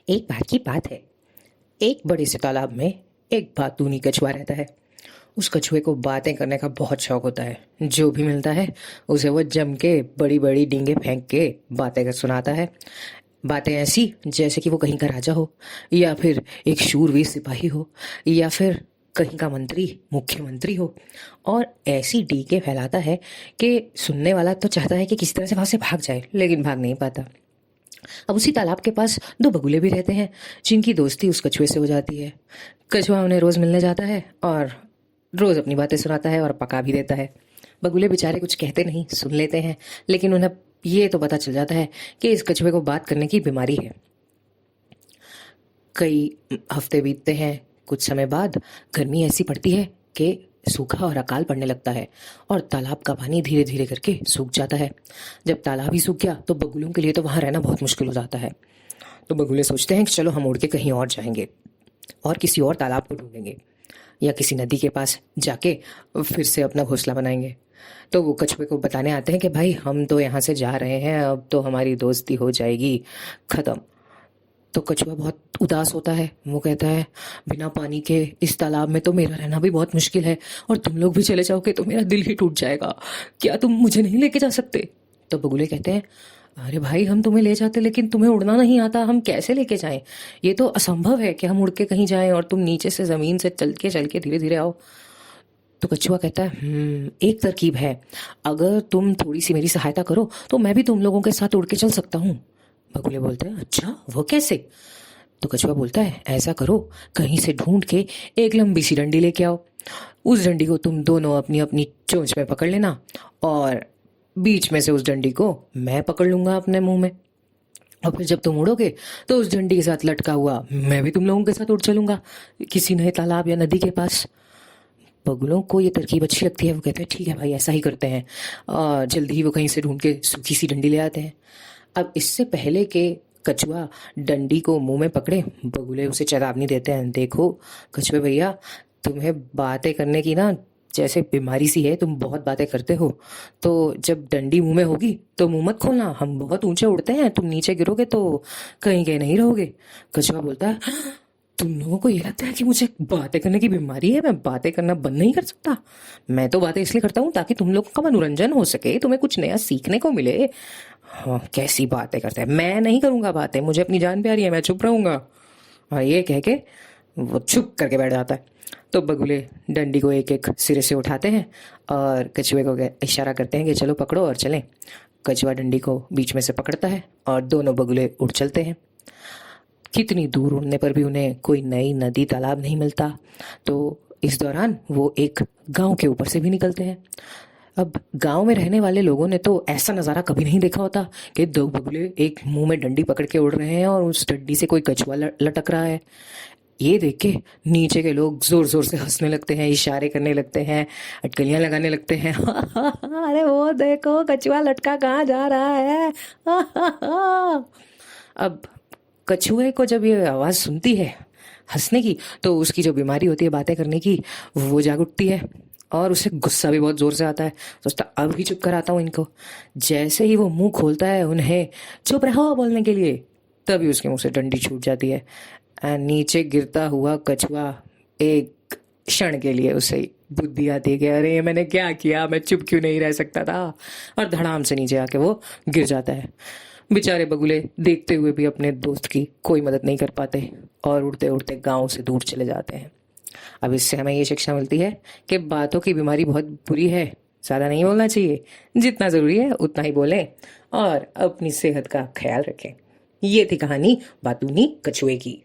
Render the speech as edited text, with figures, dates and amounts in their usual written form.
एक बार की बात है। एक बड़े से तालाब में एक बातूनी कछुआ रहता है। उस कछुए को बातें करने का बहुत शौक होता है। जो भी मिलता है उसे वो जम के बड़ी बड़ी डींगे फेंक के बातें कर सुनाता है। बातें ऐसी जैसे कि वो कहीं का राजा हो, या फिर एक शूरवीर सिपाही हो, या फिर कहीं का मंत्री मुख्यमंत्री हो। और ऐसी डींगे फैलाता है कि सुनने वाला तो चाहता है कि किसी तरह से वहां से भाग जाए, लेकिन भाग नहीं पाता। अब उसी तालाब के पास दो बगुले भी रहते हैं, जिनकी दोस्ती उस कछुए से हो जाती है। कछुआ उन्हें रोज मिलने जाता है और रोज अपनी बातें सुनाता है और पका भी देता है। बगुले बेचारे कुछ कहते नहीं, सुन लेते हैं, लेकिन उन्हें ये तो पता चल जाता है कि इस कछुए को बात करने की बीमारी है। कई हफ्ते बीतते हैं। कुछ समय बाद गर्मी ऐसी पड़ती है कि सूखा और अकाल पड़ने लगता है और तालाब का पानी धीरे धीरे करके सूख जाता है। जब तालाब ही सूख गया तो बगुलों के लिए तो वहां रहना बहुत मुश्किल हो जाता है। तो बगुले सोचते हैं कि चलो हम उड़ के कहीं और जाएंगे और किसी और तालाब को ढूंढेंगे, या किसी नदी के पास जाके फिर से अपना घोंसला बनाएंगे। तो वो कछुए को बताने आते हैं कि भाई हम तो यहाँ से जा रहे हैं, अब तो हमारी दोस्ती हो जाएगी खत्म। तो कछुआ बहुत उदास होता है। वो कहता है, बिना पानी के इस तालाब में तो मेरा रहना भी बहुत मुश्किल है, और तुम लोग भी चले जाओगे तो मेरा दिल ही टूट जाएगा। क्या तुम मुझे नहीं लेके जा सकते? तो बगुले कहते हैं, अरे भाई हम तुम्हें ले जाते, लेकिन तुम्हें उड़ना नहीं आता, हम कैसे लेके जाएं? ये तो असंभव है कि हम उड़ के कहीं जाएं और तुम नीचे से जमीन से चल के धीरे धीरे आओ। तो कछुआ कहता है, एक तरकीब है। अगर तुम थोड़ी सी मेरी सहायता करो तो मैं भी तुम लोगों के साथ उड़ के चल सकता हूँ। बगुले बोलते हैं, अच्छा वो कैसे? तो कछुआ बोलता है, ऐसा करो, कहीं से ढूंढ के एक लंबी सी डंडी लेके आओ। उस डंडी को तुम दोनों अपनी अपनी चोंच में पकड़ लेना, और बीच में से उस डंडी को मैं पकड़ लूंगा अपने मुंह में। और फिर जब तुम उड़ोगे तो उस डंडी के साथ लटका हुआ मैं भी तुम लोगों के साथ उड़ चलूंगा किसी नए तालाब या नदी के पास। बगुलों को ये तरकीब अच्छी लगती है। वो कहते हैं, ठीक है भाई, ऐसा ही करते हैं। और जल्दी ही वो कहीं से ढूंढ के सूखी सी डंडी ले आते हैं। अब इससे पहले कि कछुआ डंडी को मुंह में पकड़े, बगुले उसे चेतावनी देते हैं, देखो कछुए भैया, तुम्हें बातें करने की ना जैसे बीमारी सी है, तुम बहुत बातें करते हो, तो जब डंडी मुंह में होगी तो मुंह मत खोलना, हम बहुत ऊंचे उड़ते हैं, तुम नीचे गिरोगे तो कहीं के नहीं रहोगे। कछुआ बोलता है, तुम लोगों को ये लगता है कि मुझे बातें करने की बीमारी है? मैं बातें करना बंद नहीं कर सकता। मैं तो बातें इसलिए करता हूँ ताकि तुम लोगों का मनोरंजन हो सके, तुम्हें कुछ नया सीखने को मिले। हाँ, कैसी बातें करते हैं, मैं नहीं करूंगा बातें, मुझे अपनी जान प्यारी है, मैं चुप रहूंगा। हाँ, ये कह के वो चुप करके बैठ जाता है। तो बगुले डंडी को एक एक सिरे से उठाते हैं और कछुए को इशारा करते हैं कि चलो पकड़ो और चलें। कछुआ डंडी को बीच में से पकड़ता है और दोनों बगुले उड़ चलते हैं। कितनी दूर उड़ने पर भी उन्हें कोई नई नदी तालाब नहीं मिलता। तो इस दौरान वो एक गांव के ऊपर से भी निकलते हैं। अब गांव में रहने वाले लोगों ने तो ऐसा नज़ारा कभी नहीं देखा होता कि दो बगुले एक मुंह में डंडी पकड़ के उड़ रहे हैं और उस डंडी से कोई कछुआ लटक रहा है। ये देख के नीचे के लोग जोर जोर से हंसने लगते हैं, इशारे करने लगते हैं, अटकलियां लगाने लगते हैं। अरे वो देखो, कछुआ लटका कहाँ जा रहा है। अब कछुए को जब ये आवाज़ सुनती है हंसने की, तो उसकी जो बीमारी होती है बातें करने की, वो जाग उठती है और उसे गुस्सा भी बहुत जोर से आता है। सोचता, अब ही चुप कराता हूँ इनको। जैसे ही वो मुंह खोलता है उन्हें चुप रहो बोलने के लिए, तभी उसके मुंह से डंडी छूट जाती है। नीचे गिरता हुआ कछुआ एक क्षण के लिए उसे बुद्धि आती है कि अरे मैंने क्या किया, मैं चुप क्यों नहीं रह सकता था, और धड़ाम से नीचे आके वो गिर जाता है। बेचारे बगुले देखते हुए भी अपने दोस्त की कोई मदद नहीं कर पाते और उड़ते उड़ते गांव से दूर चले जाते हैं। अब इससे हमें ये शिक्षा मिलती है कि बातों की बीमारी बहुत बुरी है, ज़्यादा नहीं बोलना चाहिए, जितना ज़रूरी है उतना ही बोलें और अपनी सेहत का ख्याल रखें। ये थी कहानी बातूनी कछुए की।